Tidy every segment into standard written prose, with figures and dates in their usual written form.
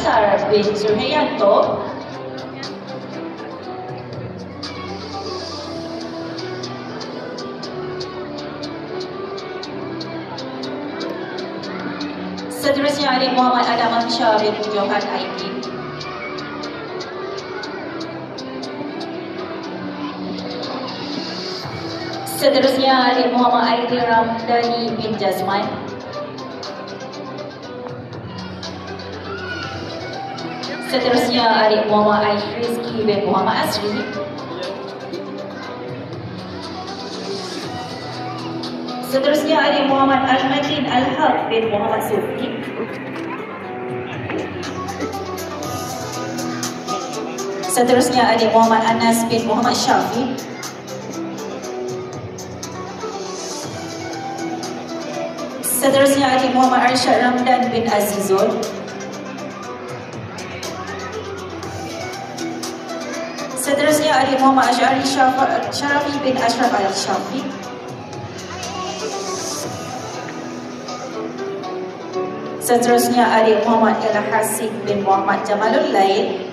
Faisal bin Suhayanto. Seterusnya adik Muhammad Adam Amsyar bin Johan Aidin. Seterusnya adik Muhammad Aidil Ramdhani bin Jazman. Seterusnya adik Muhammad Aid Rizki bin Muhammad Asri. Seterusnya adik Muhammad Al-Madin Al-Haq bin Muhammad Sufi. Seterusnya adik Muhammad Anas bin Muhammad Syafiq. Seterusnya adik Muhammad Arsyad Ramdan bin Azizul. Seterusnya adik Muhammad Asy'ari Syarafi bin Ashraf Al-Syafiq. Seterusnya adik Muhammad Al-Hasib bin Muhammad Jamalul Lail.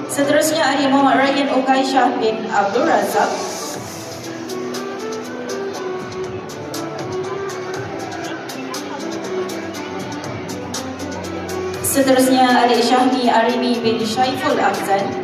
Seterusnya adik Muhammad Rayyan Ukaisyah bin Abdul Razak. Seterusnya adik Syahni Arimi bin Syaiful Afzan.